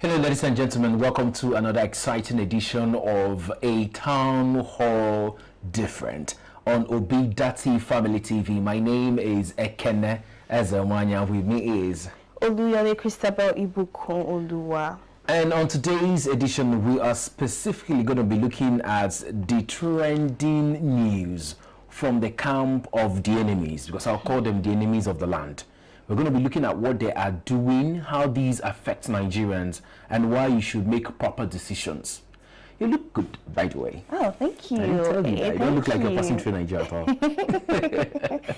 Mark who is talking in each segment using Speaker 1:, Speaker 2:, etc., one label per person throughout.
Speaker 1: Hello, ladies and gentlemen. Welcome to another exciting edition of A Town Hall Different on Obidati Family TV. My name is Ekene Ezewanya. With me is
Speaker 2: Oluyole Christabel Ibukun Oluwa.
Speaker 1: And on today's edition, we are specifically going to be looking at the trending news from the camp of the enemies, because I'll call them the enemies of the land. We're going to be looking at what they are doing, how these affect Nigerians, and why you should make proper decisions. You look good, by the way.
Speaker 2: Oh, thank you.
Speaker 1: I didn't tell you that. You don't look like
Speaker 2: you.
Speaker 1: you're passing through Nigeria at all.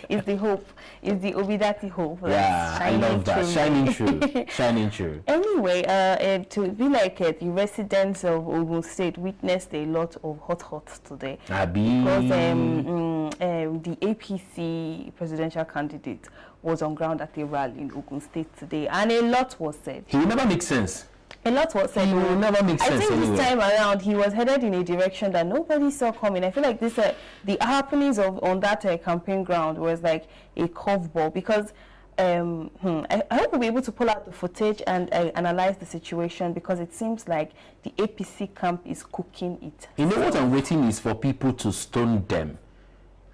Speaker 2: It's the hope. It's the Obidati hope.
Speaker 1: Yeah, I love that. Shining true. Shining true.
Speaker 2: Anyway, to be like it, the residents of Ogun State witnessed a lot of hot today. Because the APC presidential candidate was on ground at a rally in Ogun State today, and a lot was said.
Speaker 1: He will never make sense.
Speaker 2: A lot was said.
Speaker 1: He will never make sense.
Speaker 2: I think
Speaker 1: anyway.
Speaker 2: This time around, he was headed in a direction that nobody saw coming. I feel like this, the happenings on that campaign ground was like a curveball, because I hope we'll be able to pull out the footage and analyze the situation, because it seems like the APC camp is cooking it.
Speaker 1: You know what I'm waiting is for people to stone them,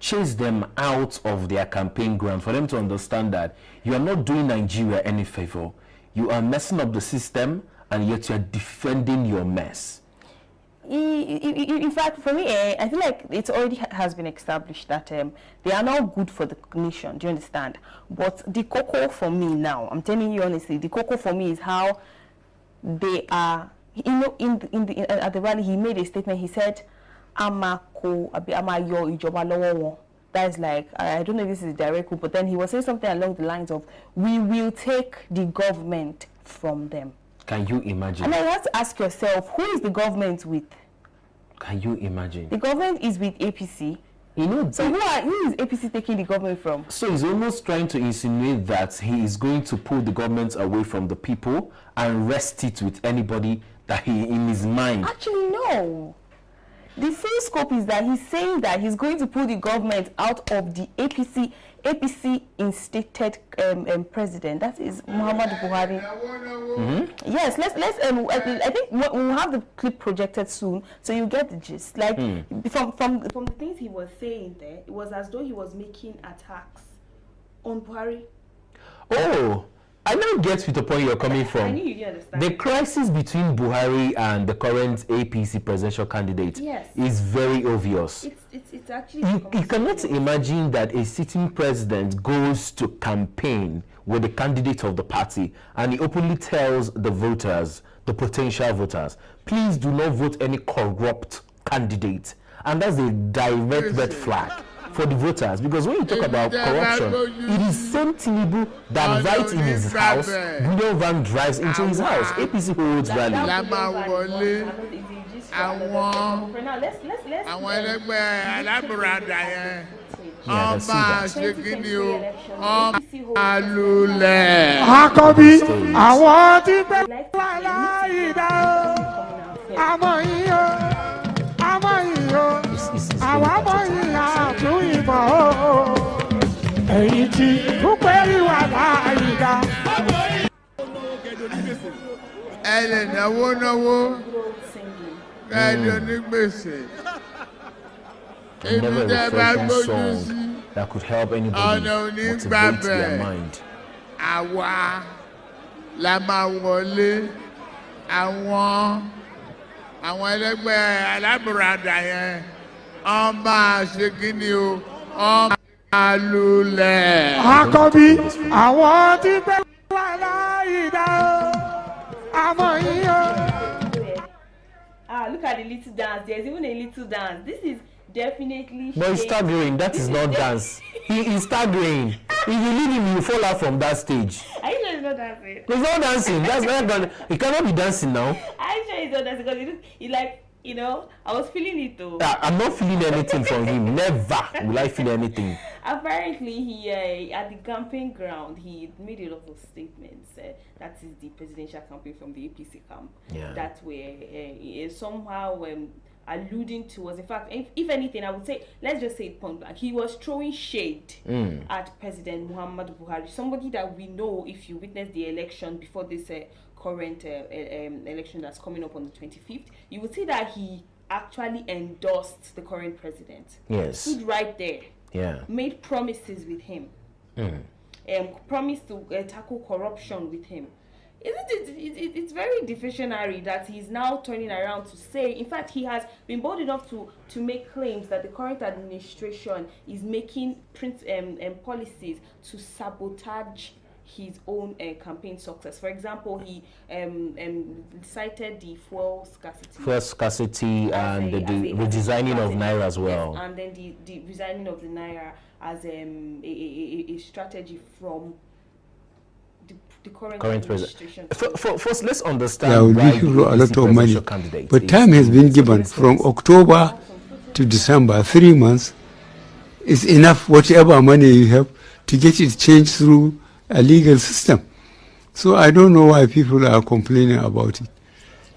Speaker 1: chase them out of their campaign ground, for them to understand that you are not doing Nigeria any favor. You are messing up the system, and yet you are defending your mess.
Speaker 2: In fact, for me, I feel like it already has been established that they are not good for the nation. Do you understand? But the cocoa for me now, I'm telling you honestly, the cocoa for me is how they are. You know, at the rally, he made a statement. He said, that is like, I don't know if this is direct quote, but then he was saying something along the lines of, we will take the government from them.
Speaker 1: Can you imagine?
Speaker 2: And I have to ask yourself, who is the government with?
Speaker 1: Can you imagine?
Speaker 2: The government is with APC.
Speaker 1: You know,
Speaker 2: so who is APC taking the government from?
Speaker 1: So he's almost trying to insinuate that he is going to pull the government away from the people and rest it with anybody that he in his mind.
Speaker 2: Actually, no. The full scope is that he's saying that he's going to pull the government out of the APC instated president. That is Muhammadu Buhari. Yes, let's. I think we'll have the clip projected soon, so you get the gist. Like from the things he was saying there, it was as though he was making attacks on Buhari.
Speaker 1: Oh, I now get to the point you're coming from.
Speaker 2: I knew you didn't understand.
Speaker 1: The crisis between Buhari and the current APC presidential candidate is very obvious.
Speaker 2: It's actually...
Speaker 1: You cannot imagine that a sitting president goes to campaign with the candidate of the party and he openly tells the voters, the potential voters, please do not vote any corrupt candidate. And that's a direct red flag for the voters, because when you talk about corruption, it is same Tinubu that right in his house, Blue Van drives into his house. APC holds value. Never refreshing song that could help anybody motivate their mind.
Speaker 2: Look at the little dance. There's even a little dance. This is definitely...
Speaker 1: But he's staggering. That is not dance. He is staggering. If you leave him, you fall out from that stage.
Speaker 2: Are you sure he's not dancing?
Speaker 1: He's not dancing. That's not gonna... He cannot be dancing now.
Speaker 2: I'm sure he's not dancing, because he like, you know, I was feeling it though.
Speaker 1: I'm not feeling anything from him. Never will I feel anything.
Speaker 2: Apparently, he at the campaign ground, he made a lot of statements. That is the presidential campaign from the APC camp. Yeah. That were somehow alluding to was, in fact, if anything, I would say, let's just say it point blank, he was throwing shade at President Muhammadu Buhari, somebody that we know, if you witness the election before this current election that's coming up on the 25th, you will see that he actually endorsed the current president.
Speaker 1: Yes.
Speaker 2: Stood right there.
Speaker 1: Yeah.
Speaker 2: Made promises with him. Promised to tackle corruption with him. It's very deflationary that he's now turning around to say, in fact, he has been bold enough to make claims that the current administration is making policies to sabotage his own campaign success. For example, he cited the fuel scarcity and the redesigning of Naira as well. Yes, and then the resigning of the Naira as a strategy from the current administration.
Speaker 1: First, let's understand.
Speaker 3: There will be a lot of money, but time has been given from October to December. 3 months is enough. Whatever money you have to get it changed through a legal system. So I don't know why people are complaining about it.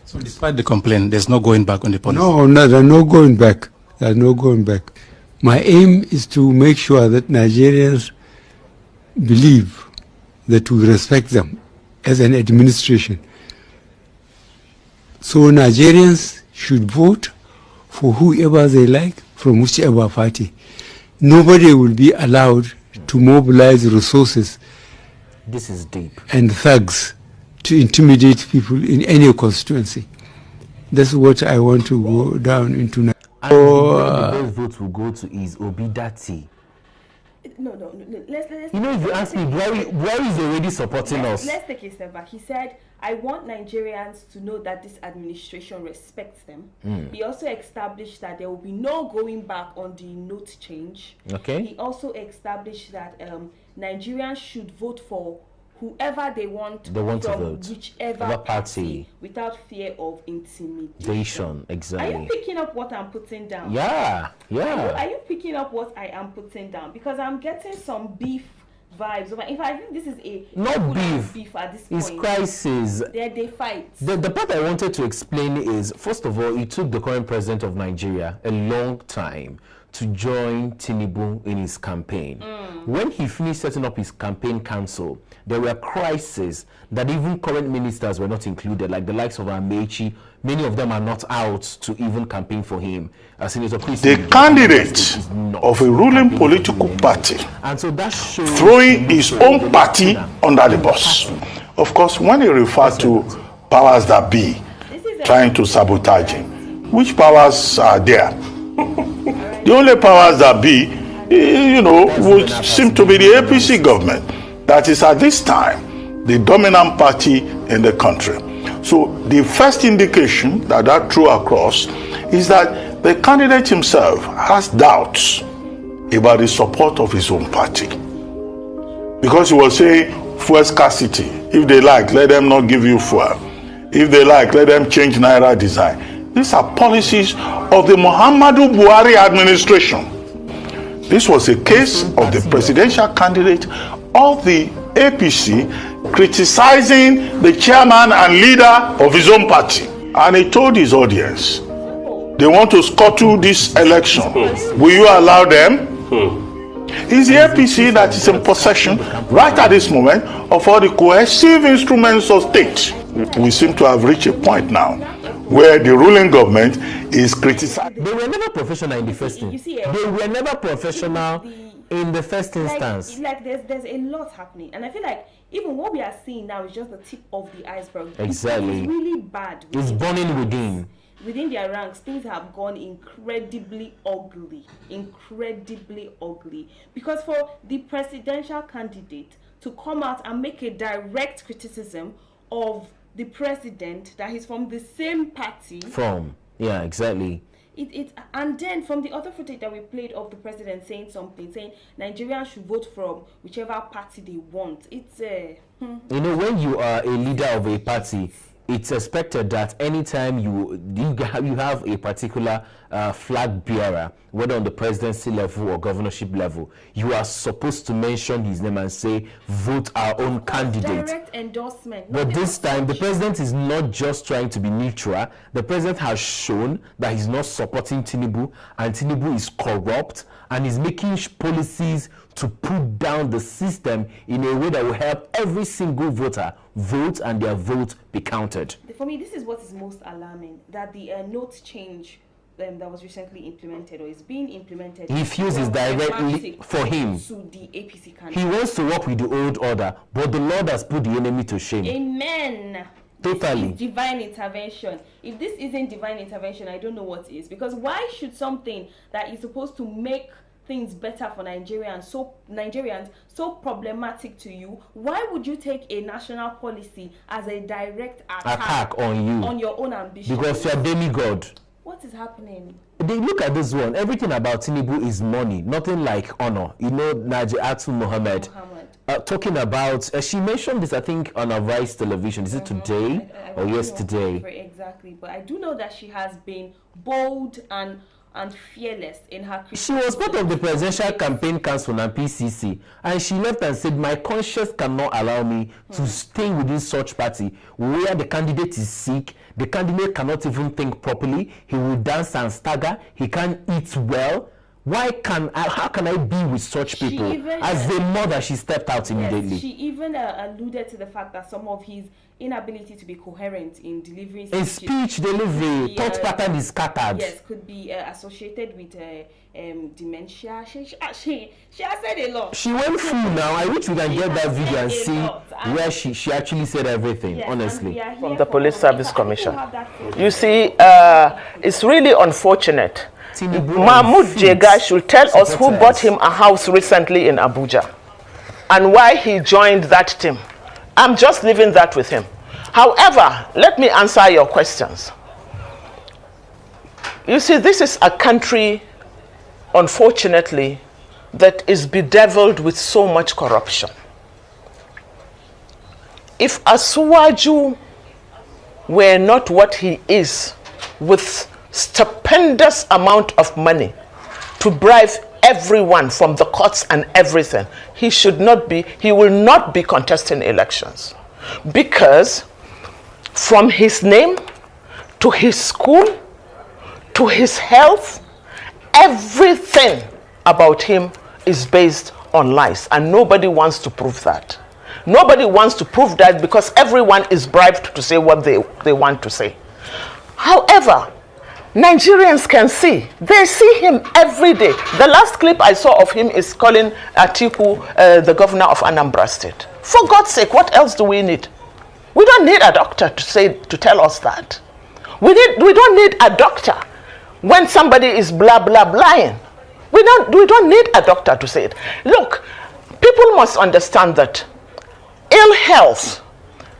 Speaker 4: So despite the complaint, there's no going back on the policy?
Speaker 3: No, there's no going back. There's no going back. My aim is to make sure that Nigerians believe that we respect them as an administration. So Nigerians should vote for whoever they like from whichever party. Nobody will be allowed to mobilize resources.
Speaker 1: This is deep.
Speaker 3: And thugs to intimidate people in any constituency. That's what I want to go down into now.
Speaker 1: And the best vote will go to is Obidati.
Speaker 2: No. Let's
Speaker 1: if you ask me, where is already supporting us?
Speaker 2: Let's take a step back. He said, I want Nigerians to know that this administration respects them. He also established that there will be no going back on the note change.
Speaker 1: Okay.
Speaker 2: He also established that Nigerians should vote for whoever they want
Speaker 1: from
Speaker 2: to vote. Whichever
Speaker 1: party
Speaker 2: without fear of intimidation.
Speaker 1: Exactly.
Speaker 2: Are you picking up what I'm putting down?
Speaker 1: Yeah.
Speaker 2: Are you picking up what I am putting down? Because I'm getting some beef vibes. In fact, I think this is
Speaker 1: not
Speaker 2: beef at this point.
Speaker 1: It's crisis.
Speaker 2: They fight.
Speaker 1: The part I wanted to explain is, first of all, it took the current president of Nigeria a long time to join Tinubu in his campaign. When he finished setting up his campaign council, there were crises that even current ministers were not included, like the likes of Amechi. Many of them are not out to even campaign for him.
Speaker 5: The candidate of a ruling political party,
Speaker 1: and so that shows
Speaker 5: throwing his own party under the bus. Of course, when he referred to powers that be trying to sabotage him, which powers are there? The only powers that be, would seem to be the APC government. That is at this time the dominant party in the country. So the first indication that threw across is that the candidate himself has doubts about the support of his own party. Because he was saying fuel scarcity. If they like, let them not give you fuel. If they like, let them change Naira design. These are policies of the Muhammadu Buhari administration. This was a case of the presidential candidate of the APC criticizing the chairman and leader of his own party. And he told his audience, they want to scuttle this election. Will you allow them? It's the APC that is in possession right at this moment of all the coercive instruments of state. We seem to have reached a point now where the ruling government is criticized.
Speaker 1: They were never professional in the first instance. They were never professional in the first instance.
Speaker 2: There's a lot happening, and I feel like even what we are seeing now is just the tip of the iceberg.
Speaker 1: Exactly.
Speaker 2: It's really bad.
Speaker 1: It's burning within.
Speaker 2: Within their ranks, things have gone incredibly ugly. Because for the presidential candidate to come out and make a direct criticism of the president that he's from the same party.
Speaker 1: Yeah, exactly.
Speaker 2: And then from the other footage that we played of the president saying something, saying Nigerians should vote from whichever party they want. It's
Speaker 1: when you are a leader of a party, it's expected that anytime you have a particular flag bearer, whether on the presidency level or governorship level, you are supposed to mention his name and say, vote our own candidate.
Speaker 2: Direct endorsement.
Speaker 1: But this time, the president is not just trying to be neutral. The president has shown that he's not supporting Tinubu, and Tinubu is corrupt, and is making policies to put down the system in a way that will help every single voter vote and their vote be counted.
Speaker 2: For me, this is what is most alarming, that the note change that was recently implemented or is being implemented,
Speaker 1: he feels is directly for him
Speaker 2: to the APC candidate.
Speaker 1: He wants to work with the old order, but the Lord has put the enemy to shame.
Speaker 2: Amen.
Speaker 1: Totally.
Speaker 2: This is divine intervention. If this isn't divine intervention, I don't know what is. Because why should something that is supposed to make things better for Nigerians so problematic to you, why would you take a national policy as a direct attack on you, on your own ambition?
Speaker 1: Because you're demigod.
Speaker 2: What is happening?
Speaker 1: They look at this one. Everything about Tinubu is money, nothing like honor. You know, Najatu Mohammed talking about, she mentioned this, I think, on a Vice television. Is it today or yesterday?
Speaker 2: Exactly, but I do know that she has been bold and fearless in her criticism.
Speaker 1: She was part of the Presidential Campaign Council and PCC, and she left and said, my conscience cannot allow me to stay within such party where the candidate is sick, the candidate cannot even think properly, he will dance and stagger, he can't eat well. How can I be with such people? As a mother, she stepped out immediately.
Speaker 2: Yes, she even alluded to the fact that some of his inability to be coherent in delivering
Speaker 1: speech delivery, thought pattern is scattered.
Speaker 2: Yes, could be associated with dementia. She has said a lot.
Speaker 1: She went full now. I wish we can get that video and see where she actually said everything, honestly.
Speaker 6: From the Police Service Commission. You see, it's really unfortunate. Mahmoud Jega should tell us who bought him a house recently in Abuja and why he joined that team. I'm just leaving that with him. However, let me answer your questions. You see, this is a country, unfortunately, that is bedeviled with so much corruption. If Asuwaju were not what he is, with stupendous amount of money to bribe everyone from the courts and everything, he will not be contesting elections, because from his name to his school to his health, everything about him is based on lies, and nobody wants to prove that. Nobody wants to prove that because everyone is bribed to say what they want to say. However, Nigerians can see. They see him every day. The last clip I saw of him is calling Atiku the governor of Anambra State. For God's sake, what else do we need? We don't need a doctor to tell us that. We don't need a doctor when somebody is blah blah lying. We don't need a doctor to say it. Look, people must understand that ill health,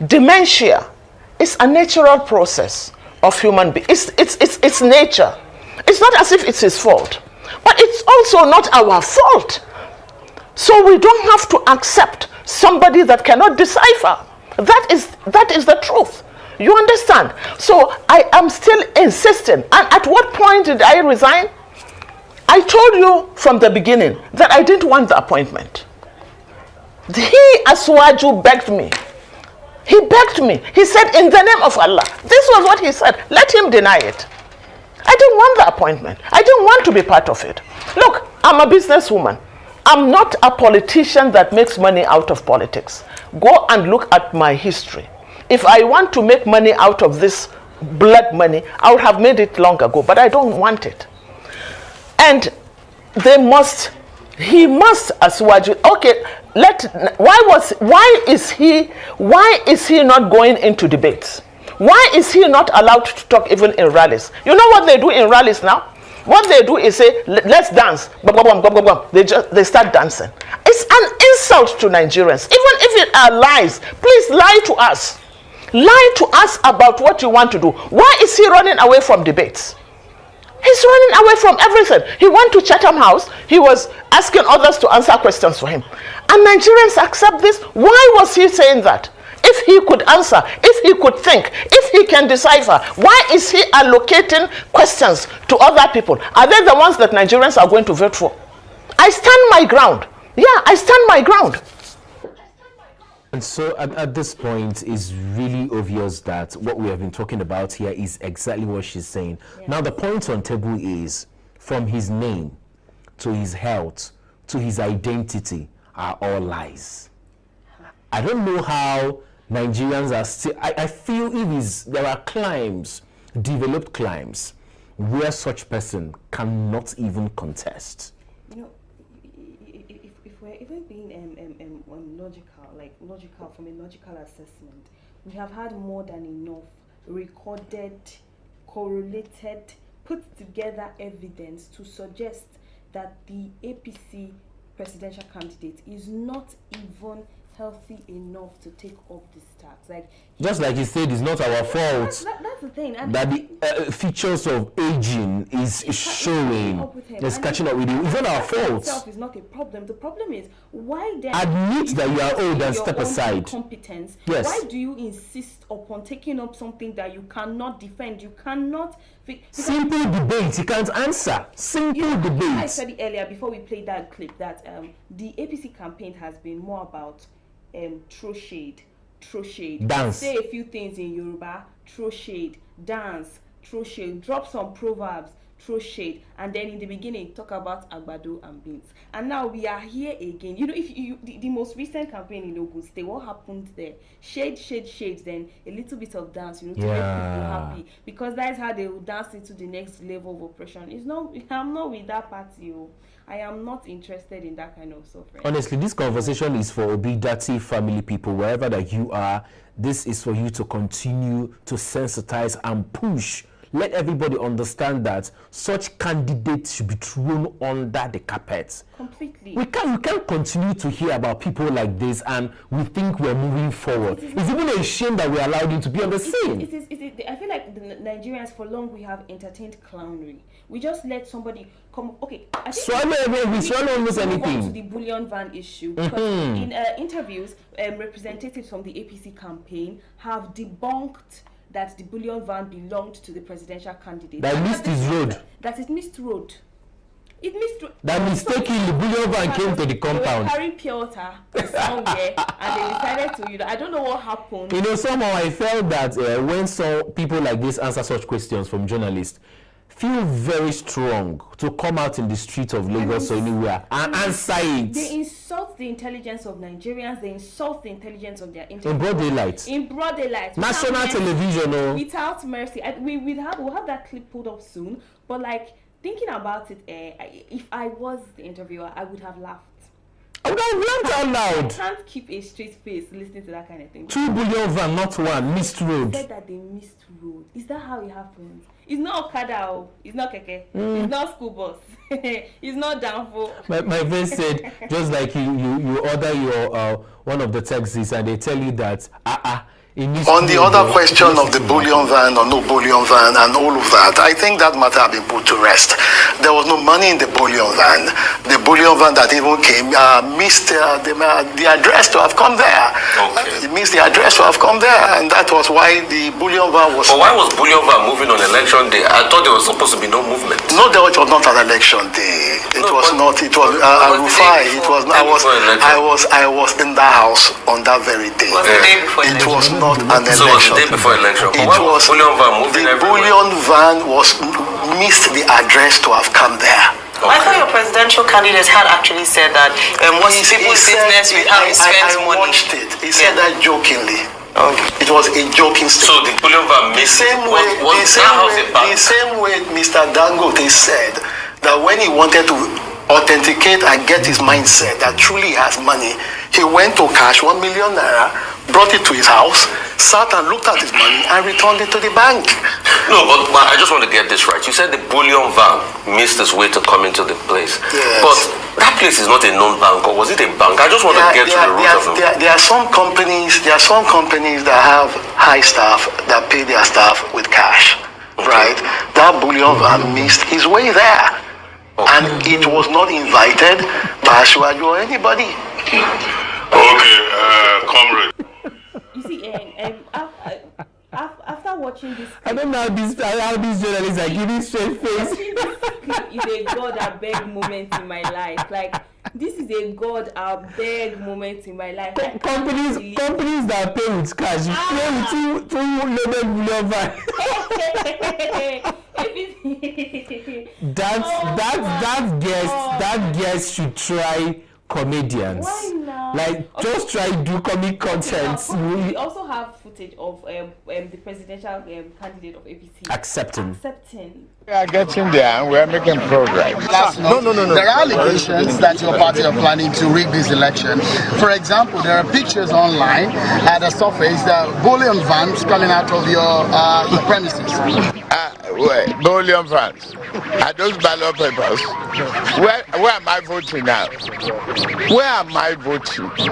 Speaker 6: dementia, is a natural process of human being. It's nature. It's not as if it's his fault, but it's also not our fault. So we don't have to accept somebody that cannot decipher. That is the truth. You understand? So I am still insisting. And at what point did I resign? I told you from the beginning that I didn't want the appointment. He, Asuwaju, begged me. He begged me. He said, in the name of Allah. This was what he said. Let him deny it. I didn't want the appointment. I didn't want to be part of it. Look, I'm a businesswoman. I'm not a politician that makes money out of politics. Go and look at my history. If I want to make money out of this blood money, I would have made it long ago, but I don't want it. And he must, Asuwaju, okay, why is he not going into debates? Why is he not allowed to talk even in rallies? You know what they do in rallies now? What they do is say, let's dance. They start dancing. It's an insult to Nigerians. Even if it are lies, please lie to us. Lie to us about what you want to do. Why is he running away from debates? He's running away from everything. He went to Chatham House. He was asking others to answer questions for him. And Nigerians accept this. Why was he saying that? if he could answer, if he could think, if he can decipher, why is he allocating questions to other people? Are they the ones that Nigerians are going to vote for? I stand my ground. Yeah, I stand my ground.
Speaker 1: And so at this point, it's really obvious that what we have been talking about here is exactly what she's saying. Yeah. Now, the point on table is, from his name to his health to his identity are all lies. I don't know how Nigerians are still... I feel there are climes, developed climes, where such person cannot even contest.
Speaker 2: You know, if we're even being logical from a logical assessment, we have had more than enough recorded, correlated, put together evidence to suggest that the APC presidential candidate is not even healthy enough to take up this task. Like,
Speaker 1: just like he said, it's not our fault.
Speaker 2: That's the thing.
Speaker 1: That the features of aging is showing. It's catching up with you. It's not our fault.
Speaker 2: Itself is not a problem. The problem is, why then
Speaker 1: admit that you are old and step aside.
Speaker 2: Competence.
Speaker 1: Yes.
Speaker 2: Why do you insist upon taking up something that you cannot defend? You cannot.
Speaker 1: Simple debate. You can't answer. Simple debate.
Speaker 2: I said it earlier before we played that clip that the APC campaign has been more about throw shade,
Speaker 1: dance,
Speaker 2: say a few things in Yoruba, throw shade, dance, throw shade, drop some proverbs, throw shade, and then in the beginning talk about agbado and beans. And now we are here again. You know, if you the most recent campaign in Ogun State, what happened there? Shade, then a little bit of dance, you know, to make people happy, because that is how they will dance into the next level of oppression. I'm not with that party. I am not interested in that kind of suffering.
Speaker 1: Honestly, this conversation is for Obidati family people, wherever that you are. This is for you to continue to sensitize and push. Let everybody understand that such candidates should be thrown under the carpet.
Speaker 2: Completely.
Speaker 1: We can't continue to hear about people like this and we think we're moving forward. It's even a shame that we allowed him to be on the scene.
Speaker 2: I feel like the Nigerians, for long, we have entertained clownery. We just let somebody come. Okay, I think
Speaker 1: we swallow almost anything.
Speaker 2: To the bullion van issue, because in interviews, representatives from the APC campaign have debunked that the bullion van belonged to the presidential candidate.
Speaker 1: That missed his road.
Speaker 2: That it missed road. It missed road.
Speaker 1: That mistakenly the bullion van came to the compound.
Speaker 2: They were carrying pure water somewhere, and they decided to. I don't know what happened.
Speaker 1: You know, somehow I felt that when some people like this answer such questions from journalists, feel very strong to come out in the streets of Lagos or anywhere and answer it.
Speaker 2: They insult the intelligence of Nigerians. They insult the intelligence of their
Speaker 1: in broad daylight.
Speaker 2: In broad daylight.
Speaker 1: National television.
Speaker 2: Without mercy. We'll have that clip pulled up soon. But like, thinking about it, if I was the interviewer, I would have laughed.
Speaker 1: I would have laughed out loud.
Speaker 2: I can't keep a straight face listening to that kind of thing.
Speaker 1: 2 billion van, not one. Missed road.
Speaker 2: They said that they missed road. Is that how it happens? It's not Okada, it's not Keke, it's not school bus, it's not Danfo.
Speaker 1: My friend said, just like you order your one of the taxis and they tell you that
Speaker 5: on the other question of the bullion van or no bullion van and all of that, I think that matter has been put to rest. There was no money in the bullion van. The bullion van that even came missed the address to have come there.
Speaker 7: Okay.
Speaker 5: It missed the address to have come there, and that was why the bullion van was...
Speaker 7: But why was bullion van moving on election day? I thought there was supposed to be no movement.
Speaker 5: No, it was not an election day. It was not. It was Rufai. I was in the house on that very day. It was not an election.
Speaker 7: So it was the day before election.
Speaker 5: It was
Speaker 7: bullion van moving
Speaker 5: the
Speaker 7: everywhere.
Speaker 5: bullion van missed the address to have come there.
Speaker 8: Okay. I thought your presidential candidate had actually said that what's people's business with how he spends money.
Speaker 5: I watched it. He said that jokingly. Okay. It was a joking statement.
Speaker 7: So the bullion van missed
Speaker 5: the same way Mr. Dangote said that when he wanted to authenticate and get his mindset that truly he has money, he went to cash 1 million naira, brought it to his house, sat and looked at his money and returned it to the bank.
Speaker 7: No, but I just want to get this right. You said the bullion van missed its way to come into the place.
Speaker 5: Yes.
Speaker 7: But that place is not a known bank, or was it a bank? I just want to get to the root of it.
Speaker 5: There are some companies that have high staff that pay their staff with cash. Okay. Right? That bullion van missed his way there. Okay. And it was not invited by Ashwaju or anybody.
Speaker 9: Okay, comrade.
Speaker 2: You see, after watching this clip,
Speaker 1: I don't know how these journalists are giving straight face.
Speaker 2: Watching this clip is a God I beg moment in my life. Like, this is a God I beg moment in my life.
Speaker 1: Companies that pay with cash, you pay with two loaded bullion van. That guest should try comedians.
Speaker 2: Why not?
Speaker 1: Like, just try do comic content.
Speaker 2: We also have footage of the presidential candidate of APC
Speaker 1: Accepting.
Speaker 9: We are getting there and we are making progress.
Speaker 10: No. There are allegations that your party are planning to rig this election. For example, there are pictures online at the surface that bullion vans coming out of your premises.
Speaker 9: Bullion vans. Are those ballot papers? Where am I voting now? Where am I voting?
Speaker 10: The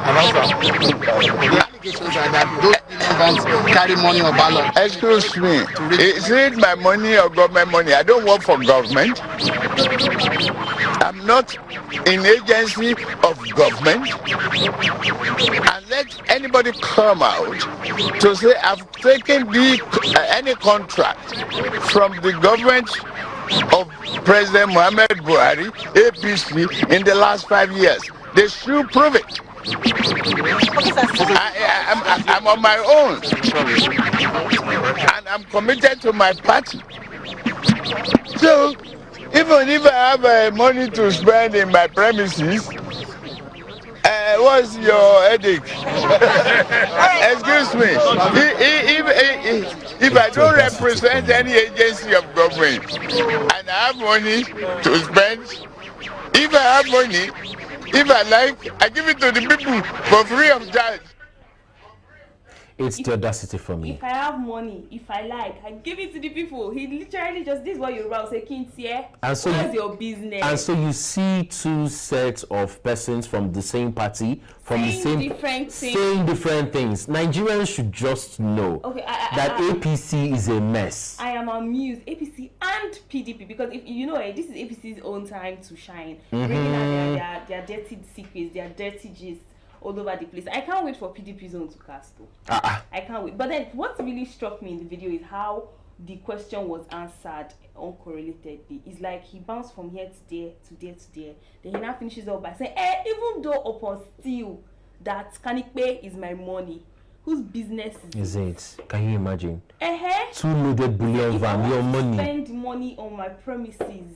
Speaker 10: allegations are that those bullion vans carry money or ballot.
Speaker 9: Excuse me. Is it my money or government money? I don't work for government. I'm not in agency of government. And let anybody come out to say I've taken any contract from the government of President Muhammad Buhari, APC, in the last 5 years. They should prove it. I'm on my own. And I'm committed to my party. So, even if I have money to spend in my premises, what's your headache? Excuse me. If I don't represent any agency of government and I have money to spend, if I have money, if I like, I give it to the people for free of charge.
Speaker 1: It's the audacity for me.
Speaker 2: If I have money, if I like, I give it to the people. He literally just, this is what you wrote, say, Kintie, what's your business?
Speaker 1: And so you see two sets of persons from the same party, saying different things. Nigerians should just know that APC is a mess.
Speaker 2: I am amused, APC and PDP, because if you know, this is APC's own time to shine. Bringing out their dirty secrets, their dirty gists all over the place. I can't wait for PDP's own to cast though. I can't wait. But then what really struck me in the video is how the question was answered uncorrelatedly. It's like he bounced from here to there to there to there. Then he now finishes up by saying, even though upon still that Kanikpe is my money, whose business is
Speaker 1: it? Can you imagine?
Speaker 2: Two
Speaker 1: loaded bullion van, your money.
Speaker 2: Spend money on my premises.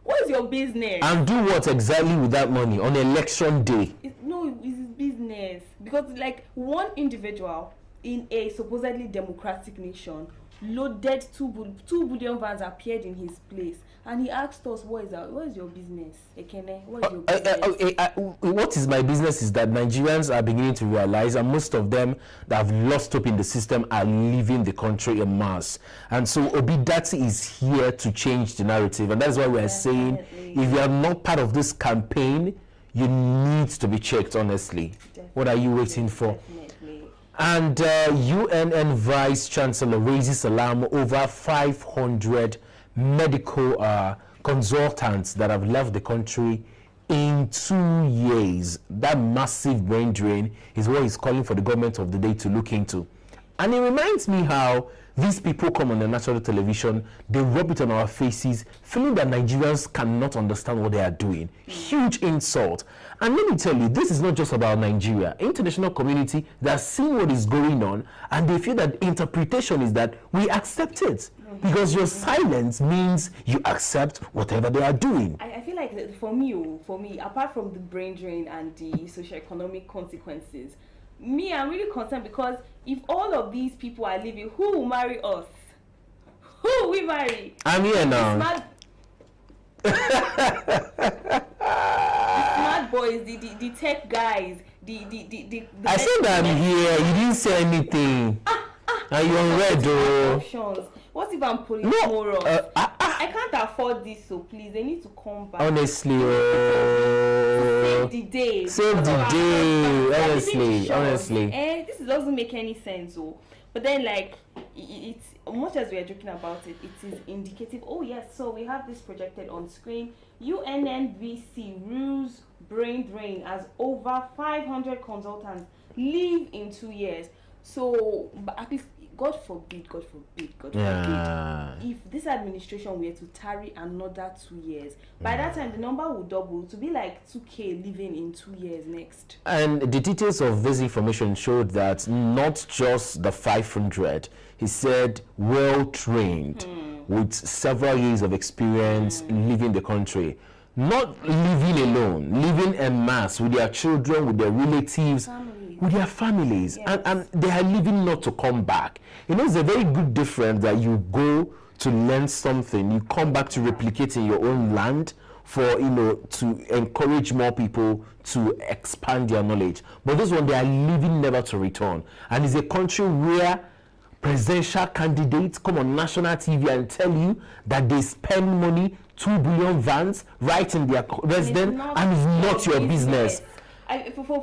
Speaker 2: What is your business?
Speaker 1: And do what exactly with that money on election day?
Speaker 2: It's his business. Because like one individual in a supposedly democratic nation loaded two bullion vans appeared in his place, and he asked us, what is your business? Ekene, what is your business?
Speaker 1: What is my business is that Nigerians are beginning to realize, and most of them that have lost hope in the system are leaving the country en masse. And so Obidati is here to change the narrative, and that's why we're saying, if you are not part of this campaign, you need to be checked, honestly. What are you waiting for? And UNN Vice Chancellor raises alarm over 500 medical consultants that have left the country in 2 years. That massive brain drain is what he's calling for the government of the day to look into. And it reminds me how these people come on the national television, they rub it on our faces, feeling that Nigerians cannot understand what they are doing. Huge insult. And let me tell you, this is not just about Nigeria. International community, they're seeing what is going on, and they feel that interpretation is that we accept it. Because your silence means you accept whatever they are doing.
Speaker 2: I feel like for me, apart from the brain drain and the socioeconomic consequences, I'm really concerned, because if all of these people are leaving, who will marry us? Who will we marry?
Speaker 1: I'm here now.
Speaker 2: The smart boys, the tech guys,
Speaker 1: I said that I'm here. You didn't say anything. And you're on red, though.
Speaker 2: What if I'm pulling more off? I can't afford this, so please, they need to come back.
Speaker 1: Honestly,
Speaker 2: save the day.
Speaker 1: Save the day. Honestly.
Speaker 2: This doesn't make any sense, though. But then, like, it's much as we are joking about it, it is indicative. Oh yes, so we have this projected on screen. UNNVC rules brain drain as over 500 consultants leave in 2 years. So, but at least, God forbid, if this administration were to tarry another 2 years, by that time the number will double to be like 2K living in 2 years next.
Speaker 1: And the details of this information showed that not just the 500, he said well trained with several years of experience leaving the country. Not living alone, living en masse with their children, with their relatives, with their families, and they are leaving not to come back. You know, it's a very good difference that you go to learn something, you come back to replicate in your own land for, you know, to encourage more people to expand their knowledge. But this one, they are leaving never to return. And it's a country where presidential candidates come on national TV and tell you that they spend money, 2 billion vans right in their residence, and it's not your business.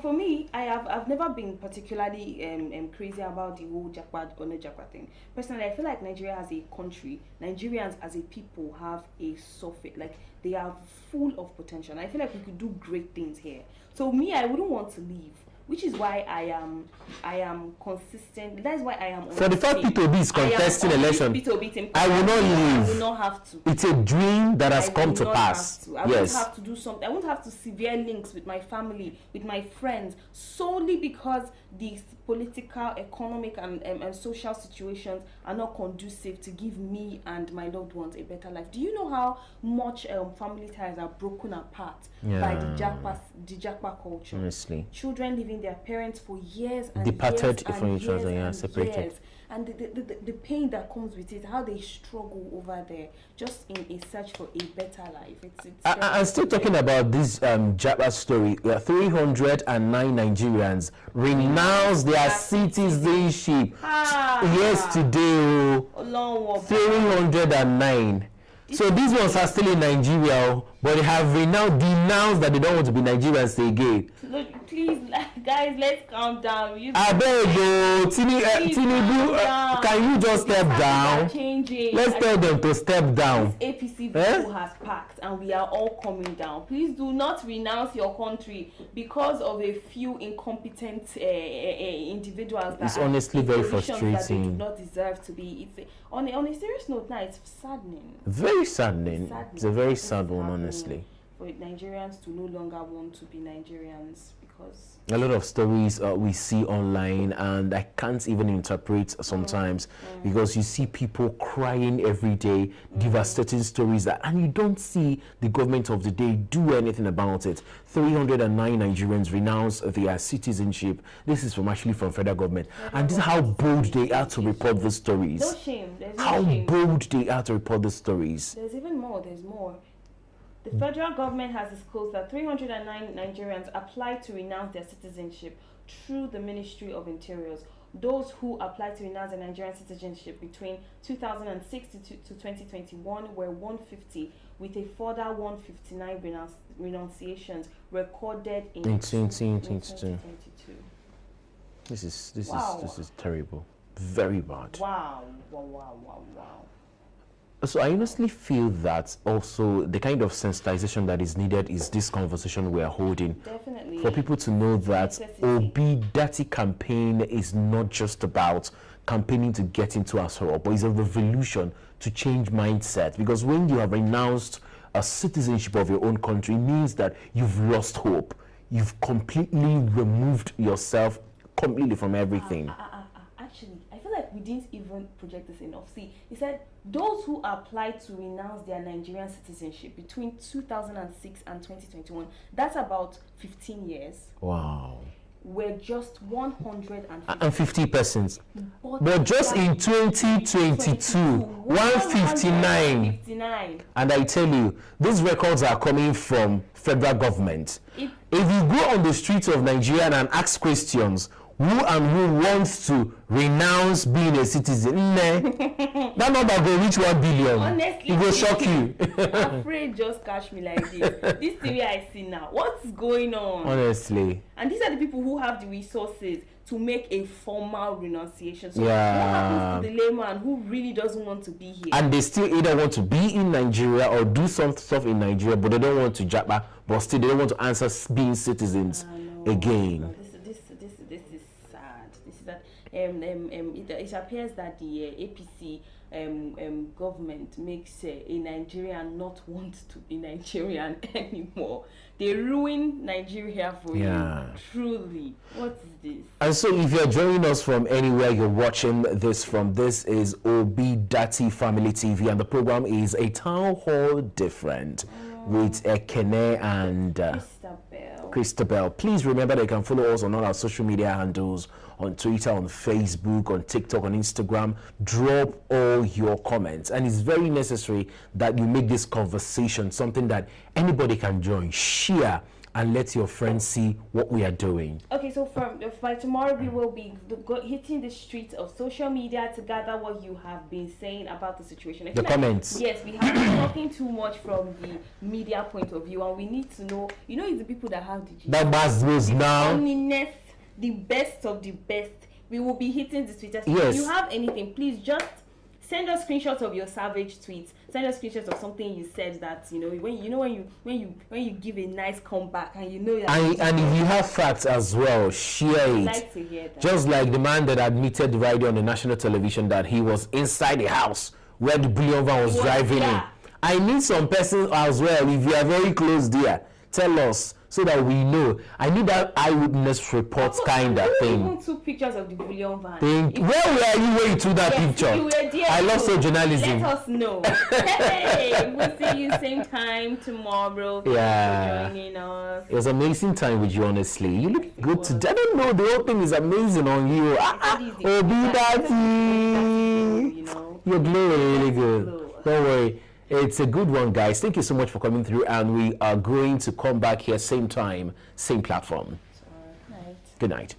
Speaker 2: For me, I've never been particularly crazy about the whole Japa or no Japa thing. Personally, I feel like Nigeria as a country, Nigerians as a people have a surface, like they are full of potential. I feel like we could do great things here. So me, I wouldn't want to leave. Which is why I am consistent. That's why I am.
Speaker 1: For the fact P2B is contesting election, I will not leave.
Speaker 2: I will not have to.
Speaker 1: It's a dream that has come to pass.
Speaker 2: I won't have to do something. I won't have to severe links with my family, with my friends, solely because these political, economic, and social situations are not conducive to give me and my loved ones a better life. Do you know how much family ties are broken apart by the Japa culture?
Speaker 1: Honestly,
Speaker 2: children leaving their parents for years and
Speaker 1: departed
Speaker 2: years
Speaker 1: from each other, separated.
Speaker 2: Years. And the pain that comes with it, how they struggle over there, just in a search for a better life.
Speaker 1: I'm still talking about this Japa story. 309 Nigerians renounce their citizenship yesterday. 309. So these ones are still in Nigeria, but they have denounced that they don't want to be Nigerians again.
Speaker 2: Look, please, guys, let's calm down.
Speaker 1: I beg you, Tinubu, can you just step down? Let's tell them to step down.
Speaker 2: This APC people has packed, and we are all coming down. Please do not renounce your country because of a few incompetent individuals. That
Speaker 1: it's honestly very frustrating.
Speaker 2: That they do not deserve to be. On a serious note, now it's saddening.
Speaker 1: Very saddening. It's a very sad one, honestly.
Speaker 2: For Nigerians to no longer want to be Nigerians because
Speaker 1: a lot of stories we see online, and I can't even interpret sometimes because you see people crying every day, devastating stories, and you don't see the government of the day do anything about it. 309 Nigerians renounce their citizenship. This is actually from federal government, and this is how bold they are to report the stories.
Speaker 2: No shame. There's no
Speaker 1: how
Speaker 2: shame.
Speaker 1: bold they are to report the stories.
Speaker 2: There's even more. There's more. The federal government has disclosed that 309 Nigerians applied to renounce their citizenship through the Ministry of Interiors. Those who applied to renounce their Nigerian citizenship between 2006 to 2021 were 150, with a further 159 renunciations recorded in 2022.
Speaker 1: This is terrible. Very bad.
Speaker 2: Wow.
Speaker 1: So I honestly feel that also the kind of sensitization that is needed is this conversation we are holding.
Speaker 2: Definitely.
Speaker 1: For people to know that Obi Dati campaign is not just about campaigning to get into Asoro, but it's a revolution to change mindset. Because when you have renounced a citizenship of your own country, it means that you've lost hope. You've completely removed yourself completely from everything.
Speaker 2: Actually, I feel like we didn't even project this enough. See, he said those who applied to renounce their Nigerian citizenship between 2006 and 2021, that's about 15 years.
Speaker 1: Wow.
Speaker 2: Were just
Speaker 1: 150 persons. But just in 2022, 159. And I tell you, these records are coming from federal government. If you go on the streets of Nigeria and ask questions, who and who wants to renounce being a citizen? That number will reach 1 billion.
Speaker 2: Honestly,
Speaker 1: it will shock you.
Speaker 2: I'm afraid just catch me like this. This theory I see now. What's going on?
Speaker 1: Honestly.
Speaker 2: And these are the people who have the resources to make a formal renunciation. So what happens to the layman who really doesn't want to be here?
Speaker 1: And they still either want to be in Nigeria or do some stuff in Nigeria, but they don't want to Japa, but still they don't want to answer being citizens again.
Speaker 2: This is it appears that the APC government makes a Nigerian not want to be Nigerian anymore. They ruin Nigeria for you. Truly. What is this?
Speaker 1: And so if you're joining us from anywhere you're watching this from, this is Obi Dati Family TV, and the program is A Town Hall Different with Ekene and Christabel. Please remember that you can follow us on all our social media handles, on Twitter, on Facebook, on TikTok, on Instagram. Drop all your comments, and it's very necessary that you make this conversation something that anybody can join. Share and let your friends see what we are doing. Okay, so by tomorrow we will be hitting the streets of social media to gather what you have been saying about the situation. The comments. Yes, we have been talking too much from the media point of view, and we need to know, it's the people that have the buzzwords now. The best of the best. We will be hitting the Twitter. So if you have anything, please just send us screenshots of your savage tweets. Send us screenshots of something you said that when you give a nice comeback and and if you have facts as well, share it. Like to hear that. Just like the man that admitted right on the national television that he was inside the house where the bullion van was driving in. I need some person as well. If you are very close there, tell us, so that we know. I need that eyewitness report kind of thing. Even took pictures of the bullion van. Where were you when you took that picture? You were there. I love so journalism. Let us know. Hey, we'll see you same time tomorrow. Thanks for joining us. It was an amazing time with you, honestly. You look good today. I don't know, the whole thing is amazing on you. Obi Dati. You're glowing really good. Don't worry. It's a good one, guys. Thank you so much for coming through, and we are going to come back here same time, same platform. Good night.